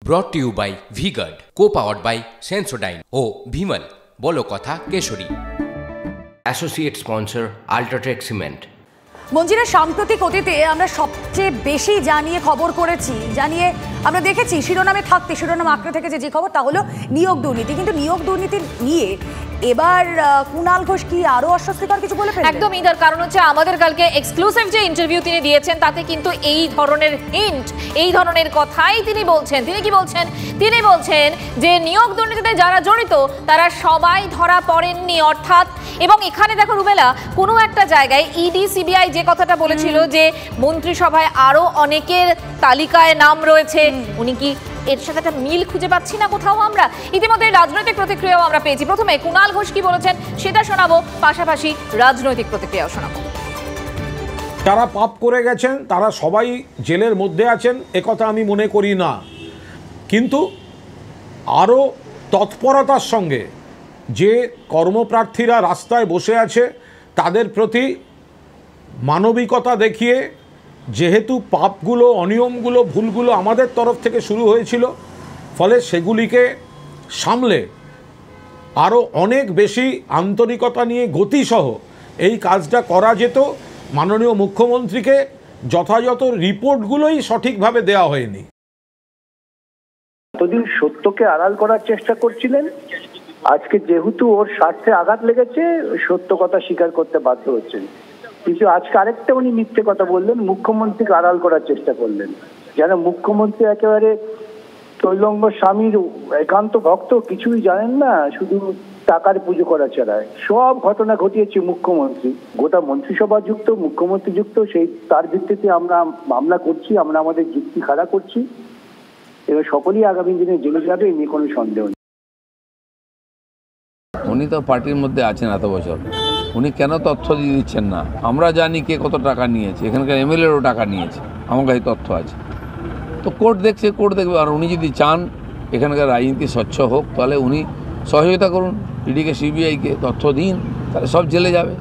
ব্রট to you by V-Guard, co-powered by Sensodyne ও ভিমল বলো কথা Kesari. Associate sponsor UltraTech cement. Manjira, সাম্প্রতিক অতীতে আমরা সবচেয়ে বেশি জানিয়ে খবর করেছি, জানিয়ে আমরা দেখেছি শিরোনামে থাকতে, শিরোনাম আঁকড়ে থেকেছে যে খবর, তা হলো নিয়োগ দুর্নীতি। কিন্তু নিয়োগ দুর্নীতি নিয়ে এবার কুণাল ঘোষ কি আরো অস্বস্তিকর কিছু বলে ফেললেন? একদমই, তার কারণ হচ্ছে আমাদের কালকে এক্সক্লুসিভ যে ইন্টারভিউ তিনি দিয়েছেন তাতে কিন্তু এই ধরনের হিন্ট, এই ধরনের কথাই তিনি বলছেন। তিনি কি বলছেন? তিনি বলছেন যে নিয়োগ দুর্নীতিতে যারা জড়িত তারা সবাই ধরা পড়েননি, অর্থাৎ, এবং এখানে দেখো রুবেলা, কোনো একটা জায়গায় ইডি সিবিআই যে কথাটা বলেছিল যে মন্ত্রিসভায় আরো অনেকের তালিকায় নাম রয়েছে, উনি কি এর সাথে একটা মিল খুঁজে পাচ্ছি না কোথাও আমরা? ইতিমধ্যে রাজনৈতিক প্রতিক্রিয়াও আমরা পেয়েছি। প্রথমে কুণাল ঘোষ কি বলেছেন সেটা শোনাবো, পাশাপাশি রাজনৈতিক প্রতিক্রিয়াও শোনাবো। যারা পাপ করে গেছেন তারা সবাই জেলের মধ্যে আছেন একথা আমি মনে করি না, কিন্তু আরও তৎপরতার সঙ্গে যে কর্মপ্রার্থীরা রাস্তায় বসে আছে তাদের প্রতি মানবিকতা দেখিয়ে, যেহেতু পাপগুলো, অনিয়মগুলো, ভুলগুলো আমাদের তরফ থেকে শুরু হয়েছিল, ফলে সেগুলিকে সামলে আরও অনেক বেশি আন্তরিকতা নিয়ে গতিসহ এই কাজটা করা যেত। মাননীয় মুখ্যমন্ত্রীকে যথাযথ রিপোর্টগুলোই সঠিকভাবে দেওয়া হয়নি। এতদিন সত্যকে আড়াল করার চেষ্টা করছিলেন, আজকে যেহেতু ওর স্বার্থে আঘাত লেগেছে সত্য কথা স্বীকার করতে বাধ্য হচ্ছেন। কিন্তু আজকে আরেকটা উনি মিথ্যে কথা বললেন, মুখ্যমন্ত্রীকে আড়াল করার চেষ্টা করলেন। যেন মুখ্যমন্ত্রী একেবারে তৈলঙ্গ স্বামীর একান্ত ভক্ত, কিছুই জানেন না, শুধু টাকার পুজো করা ছাড়ায়। সব ঘটনা ঘটিয়েছে মুখ্যমন্ত্রী, গোটা মন্ত্রিসভা যুক্ত, মুখ্যমন্ত্রী যুক্ত, সেই তার ভিত্তিতে আমরা মামলা করছি, আমরা আমাদের যুক্তি খাড়া করছি। এবার সকলেই আগামী দিনে জেলে যাবে, এ নিয়ে কোনো সন্দেহ নেই। উনি তো পার্টির মধ্যে আছেন এত বছর, উনি কেন তথ্য দিয়ে দিচ্ছেন না? আমরা জানি কে কত টাকা নিয়েছে, এখানকার এমএলএরও টাকা নিয়েছে, আমার কাছে তথ্য আছে। তো কোর্ট দেখছে, কোর্ট দেখবে। আর উনি যদি চান এখানকার রাজনীতি স্বচ্ছ হোক, তাহলে উনি সহযোগিতা করুন, ইডিকে সিবিআইকে তথ্য দিন, তাহলে সব জেলে যাবে।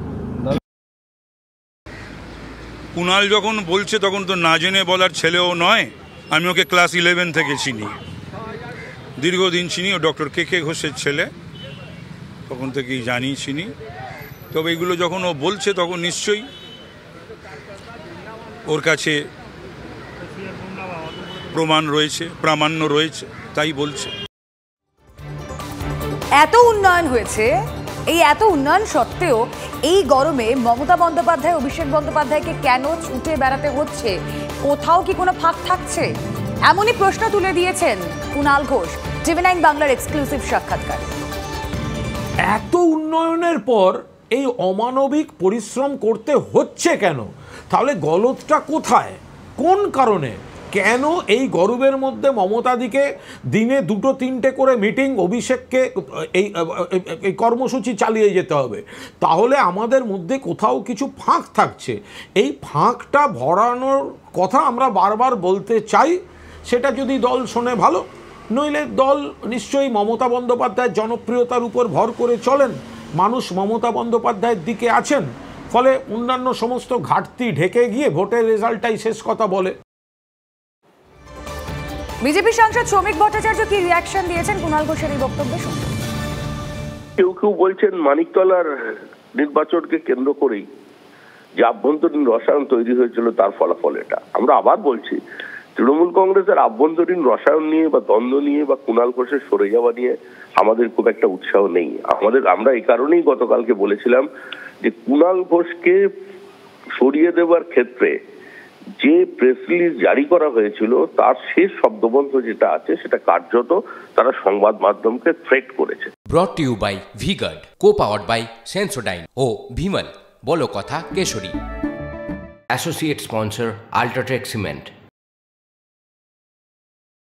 কুণাল যখন বলছে তখন তো না জেনে বলার ছেলেও নয়। আমি ওকে ক্লাস 11 থেকে চিনি, দীর্ঘদিন চিনি। ও ডক্টর কে ঘোষের ছেলে, তখন থেকেই জানি, চিনি। তবে এগুলো যখন ও বলছে তখন নিশ্চয়ই ওর কাছে প্রমাণ রয়েছে, প্রামাণ্য রয়েছে, তাই বলছে। এত উন্নয়ন হয়েছে, এই এত উন্নয়ন সত্ত্বেও এই গরমে মমতা বন্দ্যোপাধ্যায়, অভিষেক বন্দ্যোপাধ্যায়কে কেন ছুটে বেড়াতে হচ্ছে? কোথাও কি কোনো ফাঁক থাকছে? এমনই প্রশ্ন তুলে দিয়েছেন কুণাল ঘোষ TV9 বাংলার এক্সক্লুসিভ সাক্ষাৎকার। এত উন্নয়নের পর এই অমানবিক পরিশ্রম করতে হচ্ছে কেন? তাহলে গলতটা কোথায়, কোন কারণে? কেন এই গরমের মধ্যে মমতাদিকে দিনে 2-3টে করে মিটিং, অভিষেককে এই কর্মসূচি চালিয়ে যেতে হবে? তাহলে আমাদের মধ্যে কোথাও কিছু ফাঁক থাকছে। এই ফাঁকটা ভরানোর কথা আমরা বারবার বলতে চাই। সেটা যদি দল শোনে ভালো, নইলে দল নিশ্চয়ই মমতা বন্দ্যোপাধ্যায়ের জনপ্রিয়তার উপর ভর করে চলেন। মানুষ মমতা বন্দ্যোপাধ্যায়ের দিকে আছেন, ফলে অন্যান্য সমস্ত ঘাটতি ঢেকে গিয়ে ভোটের রেজাল্টটাই শেষ কথা বলে। বিজেপি সাংসদ শ্রমিক ভট্টাচার্য কি রিয়াকশন দিয়েছেন কুণাল ঘোষের এই বক্তব্যে? কেউ কেউ বলছেন মানিকতলার নির্বাচনকে কেন্দ্র করেই যে আভ্যন্তরীণ রসায়ন তৈরি হয়েছিল তার ফলাফল এটা। আমরা আবার বলছি, তৃণমূল কংগ্রেসের আভ্যন্তরীণ রসায়ন নিয়ে বা দ্বন্দ্ব নিয়ে বা কুণাল ঘোষের সরে যাওয়া নিয়ে আমাদের খুব একটা উৎসাহ নেই। আমরা এই কারণেই গতকালকে বলেছিলাম যে কুণাল ঘোষকে সরিয়ে দেওয়ার ক্ষেত্রে যে প্রেস রিলিজ জারি করা হয়েছিল তার শেষ শব্দবন্ধ যেটা আছে সেটা কার্যত তারা সংবাদ মাধ্যমকে থ্রেট করেছে। Brought to you by V-Guard, co-powered by Sensodyne ও ভিমল বলো কথা Kesari. Associate sponsor UltraTech cement.